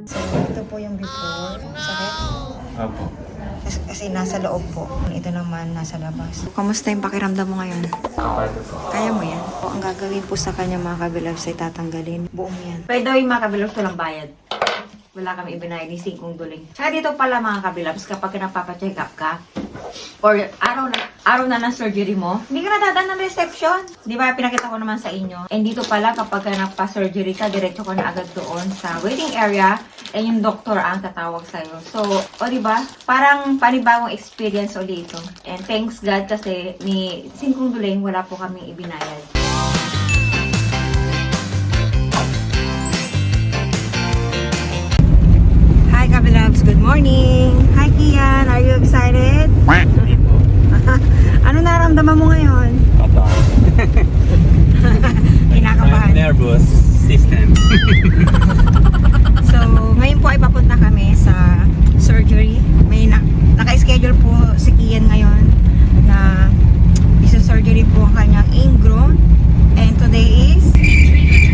So, ito po yung before. Sakit? Opo. Kasi nasa loob po. Ito naman nasa labas. Kamusta yung pakiramdam mo ngayon? Kapado po. Kaya mo yan? O, ang gagawin po sa kanya mga kabilabs ay tatanggalin. Buong yan. By the way, mga kabilabs, walang bayad. Wala kami ibinayad ni Singkong Duling. Tsaka dito pala mga kabilabs, kapag napapa-check up ka, or araw na ng surgery mo, hindi ka nadadaan ng reception. Di ba, pinakita ko naman sa inyo. And dito pala, kapag nagpa-surgery ka, diretso ko na agad doon sa waiting area, and yung doktor ang tatawag sa'yo. So, o di ba, parang panibagong experience ulit ito. And thanks God kasi ni Singkong Duling, wala po kami ibinayad. Hi kabilabs, good morning! Hi Kian, are you excited? Ano naramdaman mo ngayon? Kinakabahan. Nervous system. So, ngayon po ay papunta kami sa surgery. May naka-schedule po si Kian ngayon na isa-surgery po ang kanyang ingrown. And today is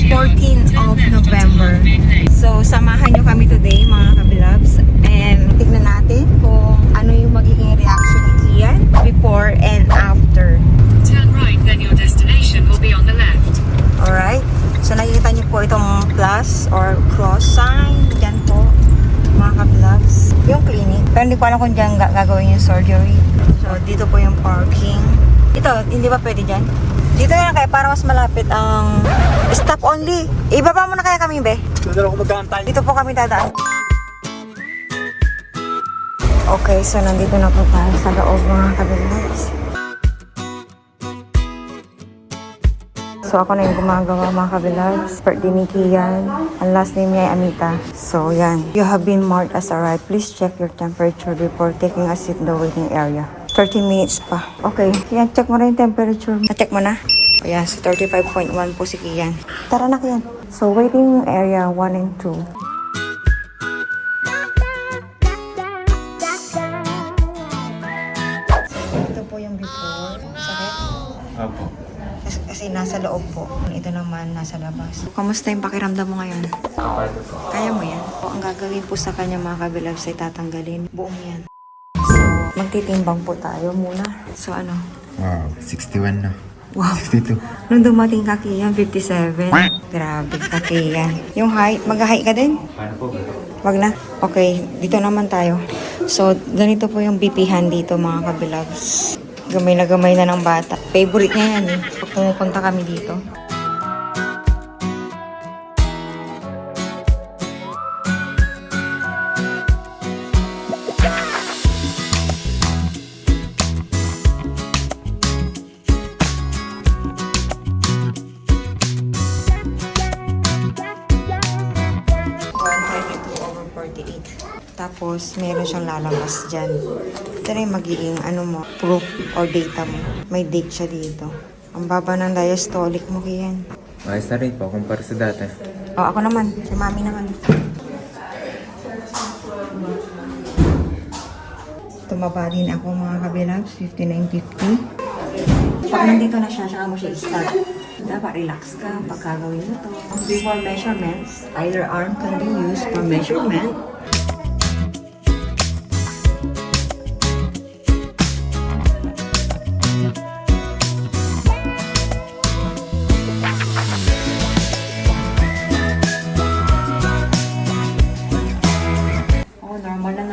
14th of November. So, samahan nyo kami today mga kabilabs. And tignan natin kung ano yung magiging reaction ni Kian before and after. Turn right, then your destination will be on the left. Alright? So, nakikita nyo po itong plus or cross sign. Diyan po, mga ka-vlogs. Yung clinic. Pero hindi ko alam kung diyan gagawin yung surgery. So, dito po yung parking. Ito, hindi ba pwede dyan? Dito na lang kaya para mas malapit ang stop only. Ibaba mo na kaya kami, be? Doon ako mag-aantay. Dito po kami dadaan. Okay, so nandito na po tayo sa loob mga ka-vlogs. So, ako na yung gumagawa mga kabilags. Birthday ni Kian. Ang last name niya ay Amita. So, yan. You have been marked as arrived. Please check your temperature before taking a seat in the waiting area. 30 minutes pa. Okay. Kian, check mo na yung temperature. Na-check mo na? Ayan, so 35.1 po si Kian. Tara na, Kian. So, waiting area 1 and 2. Ito po yung before. Sakit? Opo. Kasi nasa loob po. Ito naman nasa labas. Kamusta yung pakiramdam mo ngayon? Kapado po. Kaya mo yan? O, ang gagawin po sa kanya mga kabilabs ay tatanggalin. Buong yan. So, magtitimbang po tayo muna. So, ano? Wow, 61 na. Wow. 62. Nung dumating ka, Kian, 57. Grabe ka, Kian. Yung height, mag-height ka din? Paano po ba? Wag na. Okay, dito naman tayo. So, ganito po yung BP-han dito mga kabilabs. Gamay na ng bata. Favorite niya yan eh. Pag pumupunta kami dito. Tapos, meron siyang lalabas dyan. Ito na yung magiging ano mo, proof or data mo. May date siya dito. Ang baba ng diastolic mo, Kian. Ayos na rin po, kumpara sa dati. O, ako naman. Si Mami naman. Tumaba din ako mga kabilabs. 59.50. Pag nandito na siya, saka mo siya i-start. Dapat relax ka pag gagawin mo to. Before measurements, either arm can be used for measurement.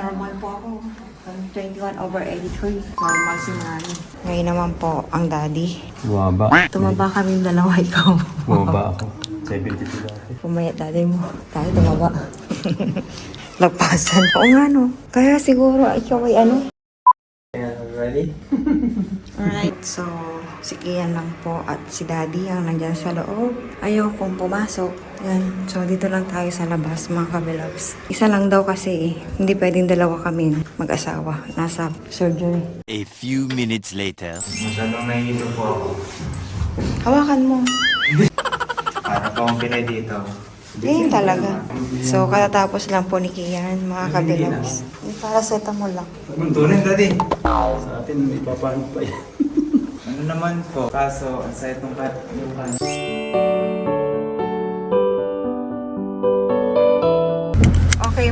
Normal po ako. 21/83. Normal si Nani. Ngayon naman po, ang daddy. Bumaba. Tumaba kami dalawa, ikaw. Bumaba ako. 72 dati. Pumayat daddy mo. Tayo tumaba. Lagpasan. Oo nga no. Kaya siguro ikaw ay ano. Ready? Alright, so si Kian lang po at si daddy ang nandyan sa loob. Ayaw kong pumasok. Yan. So dito lang tayo sa labas mga kabilabs. Isa lang daw kasi eh. Hindi pwedeng dalawa kami mag-asawa. Nasa surgery. A few minutes later. Masyadong nahihilo po ako. Hawakan mo. Para po akong pinay dito. Ganyan talaga. So, katatapos lang po ni Kian, mga kabilabs. Yung paracetamol lang. Tuntunin dati. Sa atin, may papaano pa yan. Ano naman po, kaso, ang sakit ng yung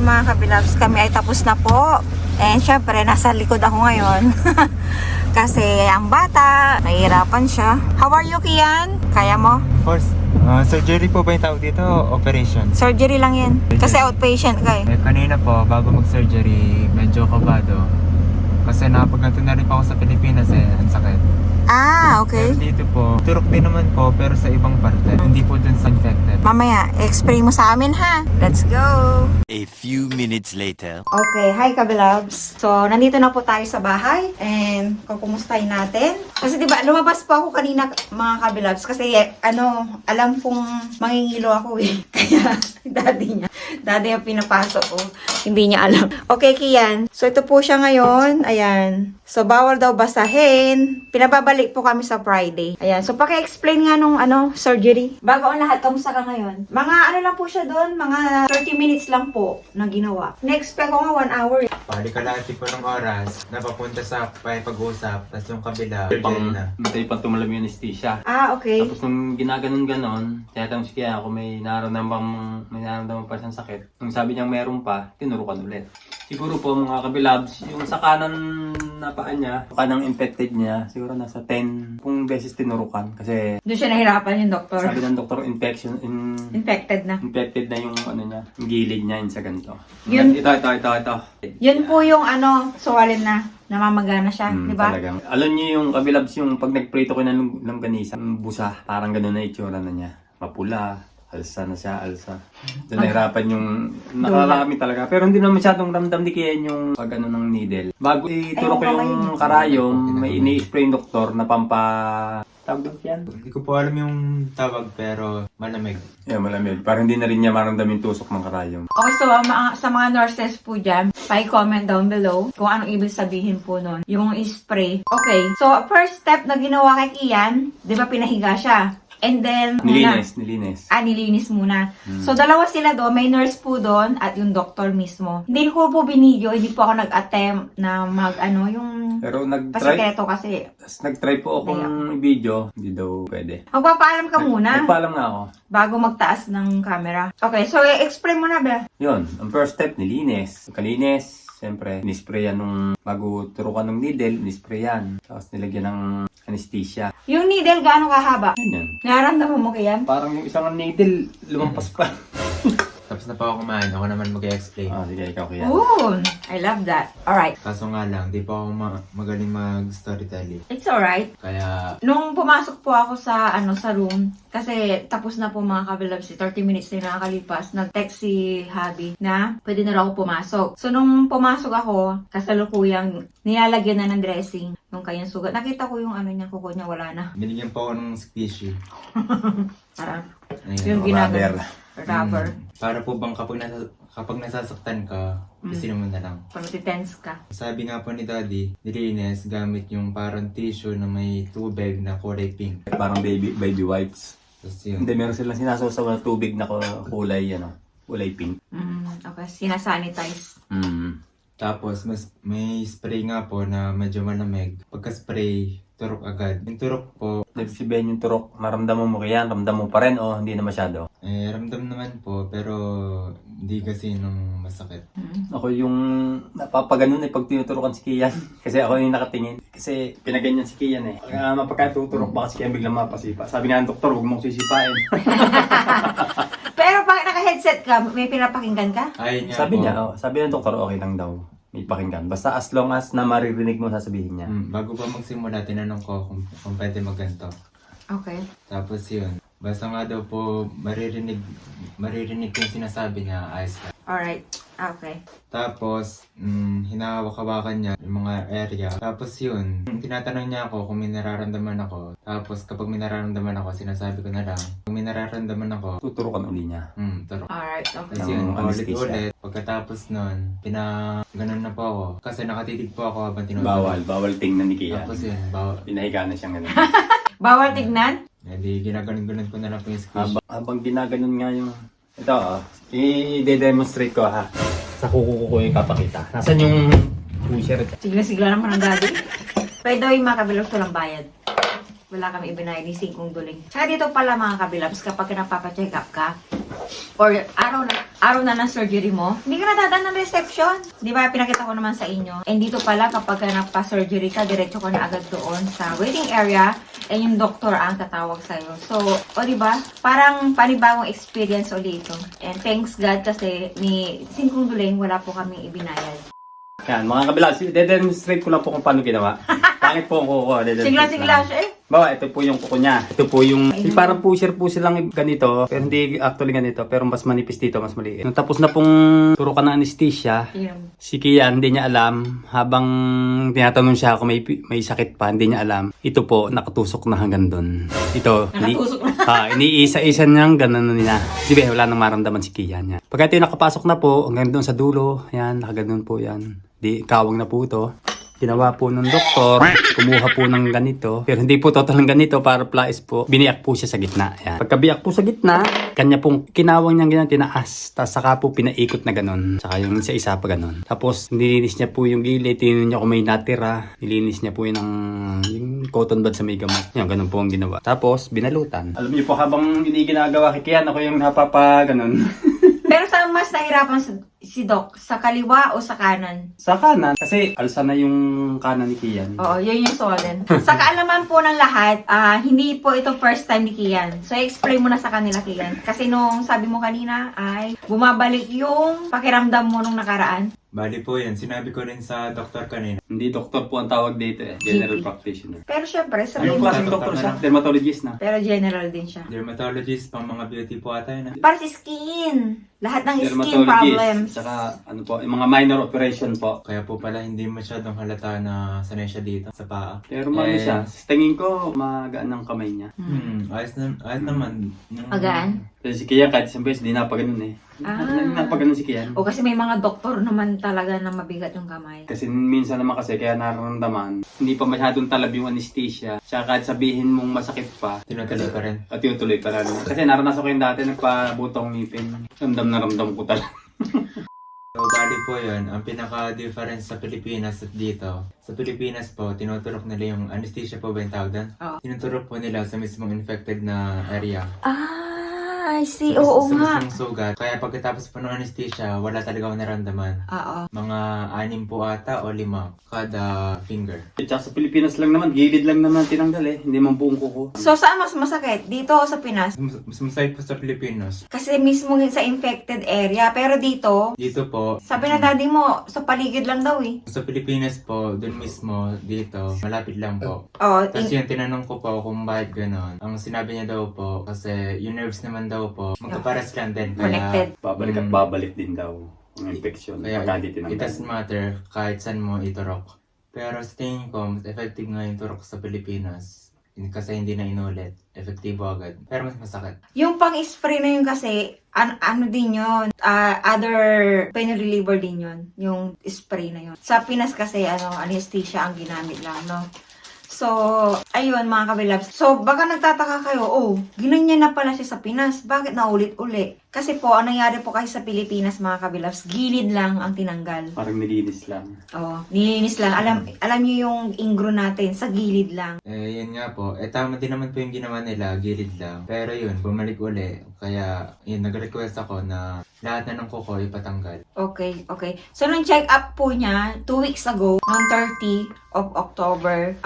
Hi mga kabilabs, kami ay tapos na po. And syempre, nasa likod ako ngayon. Kasi ang bata, nahihirapan siya. How are you, Kian? Kaya mo? First, surgery po ba yung tawag dito o operation? Surgery lang yan. Kasi outpatient ka eh. Kanina po, bago mag-surgery, medyo kabado. Kasi nakapagganto na rin po ako sa Pilipinas ang sakit. Ah, okay. Pero dito po, turok din naman po pero sa ibang parte. Hindi po dun sa infected. Mamaya, explain mo sa amin ha. Let's go! A few minutes later. Okay, hi kabilabs. So, nandito na po tayo sa bahay and kukumustahin natin. Kasi diba, lumabas po ako kanina mga kabilabs kasi alam pong mangingilo ako eh. Kaya, daddy yung pinapasok ko. Hindi niya alam. Okay, Kian. So, ito po siya ngayon. Ayan. So, bawal daw basahin. Pinababalik po kami sa Friday. Ayan. So, paki-explain nga nung surgery. Bago ang lahat, kamusta ka ngayon? Mga lang po siya doon. Mga 30 minutes lang po na ginawa. Na-expect ko nga 1 hour. Palikalati po ng oras, napapunta sa pag-uusap, tapos yung kabila, surgery na. Hintay pang tumalab yung anesthesia. Ah, okay. Tapos nung ginaganon-ganon, tinatanong si Kaya kung may nararamdaman pa siyang sakit. Nung sabi niyang meron pa, tinurukan ulit. Siguro po mga kabilabs, yung sa kanan na paa niya, yung kanang infected niya, siguro nasa 10 beses tinurukan. Kasi Doon siya nahirapan yung doktor. sabi ng doktor, Infected na. infected na yung niya, yung gilid niya, yung sa ganito. Yun- Ito. Yun po yung swollen na. Namamagana siya, di ba? Talagang. Alam niyo yung kabilabs, yung pag nagprito ko ng longganisa, yung busa, parang gano'n na itsura na niya. Mapula, alsa na siya, alsa. Doon nahirapan yung nakarami talaga. Pero hindi naman masyadong ramdam ni Kian yung pag ng needle. Bago iturok ko yung karayom, may ini-spray yung doktor na tawag doon yan? Hindi ko po alam yung tawag pero malamig. Yeah, malamig. Parang hindi na rin niya maramdamin tusok ng karayom. Okay, so sa mga nurses po dyan, pa-comment down below kung anong ibig sabihin po nun. Yung spray. Okay, so first step na ginawa kay Kian, di ba pinahiga siya? And then, Nilinis. nilinis muna. So, dalawa sila doon. May nurse po doon at yung doctor mismo. Hindi ko po binidyo, hindi po ako nag-attempt na yung Pero nag-try pasikreto kasi. nag-try po akong video. Hindi daw pwede. Magpapaalam ka muna Nagpaalam nga ako. bago magtaas ng camera. Okay, so explain mo na, Bel. Yun, ang first step, nilinis. Kalinis, siyempre, nisprayan nung bago turukan ng needle, nisprayan. Tapos nilagyan ng anesthesia. Yung needle, gaano kahaba? Ganyan. Nararamdaman mo kaya? Parang yung isang needle, lumampas pa. Tapos na pa ako kumain, ako naman mag-explain. Sige, ikaw kaya. Ooh, I love that. Alright, Kaso nga lang, di pa ako magaling mag-storytelling. it's alright. Kaya, Nung pumasok po ako sa room, kasi tapos na po mga kabilabs, 30 minutes na nakakalipas, nag-text si Habi na pwede na raw ako pumasok. So nung pumasok ako, kasalukuyang nilalagyan na ng dressing yung kanyang sugat. Nakita ko yung niya, kuko niya, wala na. binigyan pa ako ng tissue. Parang Ayan. yung ginagawa. Rubber. Para po bang kapag nasasaktan ka, isin mo na lang. Pag tense ka. Sabi nga po ni Daddy, nilinis gamit yung parang tissue na may tubig na kulay pink. Parang baby wipes. Tapos yun. Hindi, meron silang sinasaw na tubig na kulay, kulay pink. Okay, sinasanitize. Tapos may spray nga po na medyo malamig. Pagka-spray, turok agad. Yung turok po, Ibig sabihin yung turok, maramdaman mo kaya, ramdam mo pa rin o hindi na masyado? ramdam naman po pero hindi kasi nung masakit. Ako yung napapaganon pag tinuturokan si Kian. Kasi ako yung nakatingin. Kasi pinaganyan si Kian eh. Mapagkatuturok baka si Kian biglang mapasipa. Sabi nga ng doktor, huwag mong sisipain. Pero pag naka-headset ka, may pinapakinggan ka? Ayun nga Sabi po. niya, sabi ng doktor, okay lang daw. May pakinggan. Basta as long as na maririnig mo sasabihin niya. Bago pa magsimula, tinanong ko kung pwede magganto. Okay. Tapos yun, basta nga daw po maririnig yung sinasabi niya, ayos ka. Alright. Okay. Tapos, hinahawak-hawakan niya yung mga area. Tapos yun, tinatanong niya ako kung may nararamdaman ako. Tapos kapag may nararamdaman ako, sinasabi ko na lang. Kung may nararamdaman ako, Tuturukan uli niya. turok. Alright. Okay. Tapos yun, Ng anesthesia. ulit-ulit. Pagkatapos nun, ganun na po ako. Kasi nakatitig po ako habang tinutulog. Bawal tingnan ni Kian. Tapos yun, bawal. Pinahiga na siyang ganun. Bawal tignan? Hindi, ginaganon-ganon ko na lang po yung squish. Habang ginaganon nga yung... Ito i-demonstrate ko ha. Sa kuko ko yung kapakita. Nasaan yung pusher? Sigla-sigla naman ang daddy. By the way, mga kabilabs, walang bayad. Wala kami ibinayad ni Singkong Duling. Tsaka dito pala mga kabilabs, kapag napapacheck up ka, or araw na ng surgery mo, hindi ka natadaan ng reception. Di ba, pinakita ko naman sa inyo. And dito pala, kapag ka nagpa-surgery ka, diretso ka na agad doon sa waiting area, and yung doktor ang tatawag sa'yo. So, di ba, parang panibagong experience ulit ito. And thanks God kasi ni Singkong Duling, wala po kaming ibinayad. Yan, mga kabilang, de-demonstrate ko lang po kung paano ginawa. Pangit po ang kuko. Sigla siya eh. Bawa, ito po yung kuko niya. Ito po yung, parang pusher po silang ganito, pero hindi actually ganito, pero mas manipis dito, mas maliit. Nung tapos na pong turo ka ng anesthesia, si Kian, hindi niya alam, habang tinatanong siya kung may sakit pa, hindi niya alam. Ito po, nakatusok na hanggang doon. Ito, Nakatusok na. iniisa-isa niyang ganun niya. Sige, wala nang maramdaman si Kian niya. Pagka ito nakapasok na po, hanggang doon sa dulo, yan, nakaganon po yan. Di, kawang na po ito. Ginawa po ng doktor, kumuha po ng ganito. Pero hindi po total ng ganito, para plais po. Biniyak po siya sa gitna. Yan. Pagkabiyak po sa gitna, kanya pong kinawang niyang ganyan, tinaas. Tapos saka po pinaikot na ganon. Saka yung isa-isa pa ganon. Tapos nilinis niya po yung gilid, tinignan niya kung may natira. Nilinis niya po yung cotton bud sa may gamot. Yan, ganon po ang ginawa. Tapos, binalutan. Alam niyo po, habang hindi ginagawa kay Kian, ako yung napapa ganon. Pero saan mas nahirapan si Doc? Sa kaliwa o sa kanan? Sa kanan, kasi alsa na yung kanan ni Kian. Oo, yun yung swollen. Sa kaalaman po ng lahat, hindi po ito first time ni Kian. So, explain mo na sa kanila, Kian. Kasi nung sabi mo kanina ay bumabalik yung pakiramdam mo nung nakaraan. Bali po yan, sinabi ko rin sa doktor kanina. Hindi doktor po ang tawag dito eh. General GP. practitioner. Pero syempre, Anong sabihin mo, klaseng doktor siya? Dermatologist na. pero general din siya. Dermatologist, pang mga beauty po ata yun. Para sa skin. Lahat ng skin problems. Saka ano po, yung mga minor operation po. Kaya po pala hindi masyadong halata na sanay siya dito sa paa. Pero ano siya, sa tingin ko magaan ang kamay niya. Ayos naman. Magaan? Kasi si Kian kahit isang beses, di napaganon eh. Napaganon si Kian. O kasi may mga doktor naman talaga na mabigat yung kamay. Kasi minsan naman kasi kaya nararamdaman, hindi pa masyadong talab yung anesthesia. Tsaka kahit sabihin mong masakit pa, Tinutuloy pa rin. at tuloy pa rin. Kasi naranasan ko yung dati, nagpabutong ngipin. Ramdam na ramdam ko talaga. So, bali po yun, ang pinaka-difference sa Pilipinas at dito. Sa Pilipinas po, tinuturok nila yung anesthesia po ba yung tawag doon? Oo. Tinuturok po nila sa mismong infected na area. I see. Sa Oo nga. mismong sugat. Kaya pagkatapos po ng anesthesia, wala talaga ako naramdaman. Oo. Mga 6 po ata o 5 kada finger. At saka sa Pilipinas lang naman, gilid lang naman tinanggal eh. Hindi man buong kuko. So, saan mas masakit? Dito o sa Pinas? Mas masakit po sa Pilipinas. Kasi mismo sa infected area. Pero dito, Dito po, sabi na daddy mo, sa paligid lang daw eh. sa Pilipinas po, dun mismo, dito, malapit lang po. Oh, Kasi yung tinanong ko po kung bakit gano'n. Ang sinabi niya daw po, kasi yung nerves naman daw po, magkaparas lang din. Connected. Babalik at babalik din daw ang infection. Kaya Pagka di it tinanggal. doesn't matter kahit saan mo iturok. Pero sa tingin ko, mas effective nga yung turok sa Pilipinas. Kasi hindi na inulit. Efektibo agad. Pero mas masakit. Yung pang-spray na yun kasi, ano din yun, other pain reliever din yun, yung spray na yun. Sa Pinas kasi, anesthesia ang ginamit lang, no? So, ayun mga kabilabs. So, baka nagtataka kayo, ginanyan na pala siya sa Pinas. Bakit naulit-uli? Kasi po, ang nangyari po kasi sa Pilipinas mga kabilabs, gilid lang ang tinanggal. Parang nilinis lang. Oo, nilinis lang. Alam niyo yung ingro natin, sa gilid lang. Yun nga po. Tama din naman po yung ginawa nila, gilid lang. Pero yun, bumalik uli. Kaya, yun, nag-request ako na lahat na ng kuko ipatanggal. Okay. So, nung check up po niya, 2 weeks ago, noong 30 of October,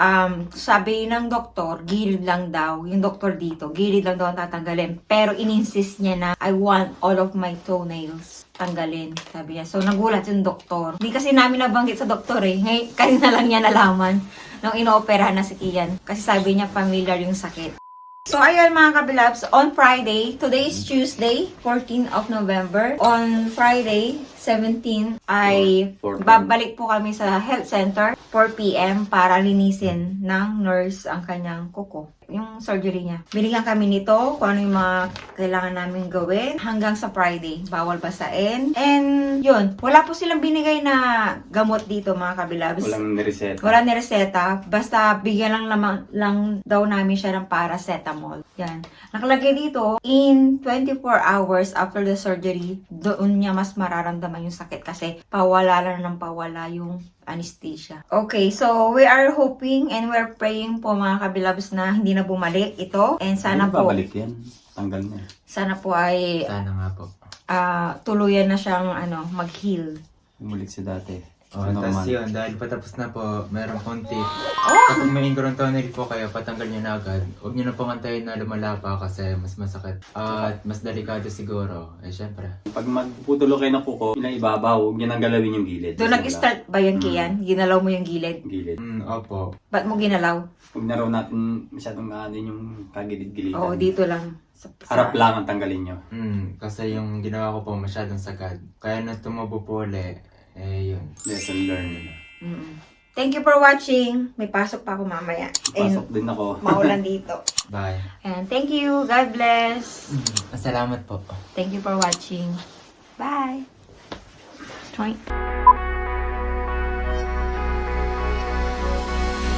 sabi ng doktor, gilid lang daw. Yung doktor dito, gilid lang daw ang tatanggalin. Pero in-insist niya na, I want all of my toenails tanggalin, sabi niya. So, nagulat yung doktor. Hindi kasi namin nabanggit sa doktor eh. Ngayon, kanina lang niya nalaman nung inooperahan na si Kian. Kasi sabi niya, familiar yung sakit. So, ayun mga kabilabs, on Friday, today is Tuesday, 14 of November. On Friday, 17, ay babalik po kami sa health center, 4 p.m. para linisin ng nurse ang kanyang kuko. Yung surgery niya. Binigyan kami nito kung ano yung mga kailangan namin gawin hanggang sa Friday. Bawal basain. And yun, wala po silang binigay na gamot dito mga kabilabs. Walang nireseta. Wala ni reseta. Basta bigyan lang daw namin siya ng paracetamol. Yan. Nakalagay dito, in 24 hours after the surgery, doon niya mas mararamdaman yung sakit kasi pawala yung anesthesia. Okay, so we are hoping and we're praying po mga kabilabs na hindi na bumalik ito. And sana po, Babalik yan. Tanggal na. Sana po ay Sana nga po. tuluyan na siyang mag-heal. Bumalik sa dati. Oh, Sa tapos normal. yun, dahil patapos na po, meron konti. Kapag may ingrown toenail po kayo, patanggal nyo na agad. Huwag nyo na pong antayin na lumala pa kasi mas masakit. At mas delikado siguro. Eh, syempre. Pag magputulo kayo ng kuko, yun ang ibabaw, huwag nyo nang galawin yung gilid. Doon nag-start ba yun, Kian? Ginalaw mo yung gilid? Gilid. Opo. Ba't mo ginalaw? Huwag na raw natin masyadong aanin yung kagilid-gilidan. Oo, dito lang. Harap lang ang tanggalin nyo. Kasi yung ginawa ko po masyadong sagad. Kaya nung tumubo po ulit, eh yun. Lesson learned. Thank you for watching. May pasok pa ako mamaya. Pasok din ako. Maulan dito. Bye. And thank you. God bless. Salamat po. Thank you for watching. Bye. Twink.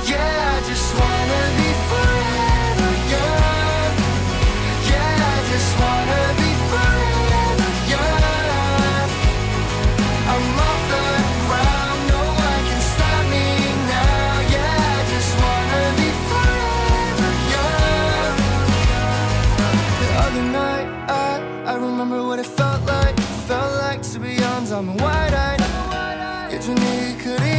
Yeah, I just wanna be forever young. Yeah, I just wanna be forever young. I'm off the ground, no one can stop me now. Yeah, I just wanna be forever young. The other night, I remember what it felt like. Felt like to be on, I'm wide-eyed. 예전이 그리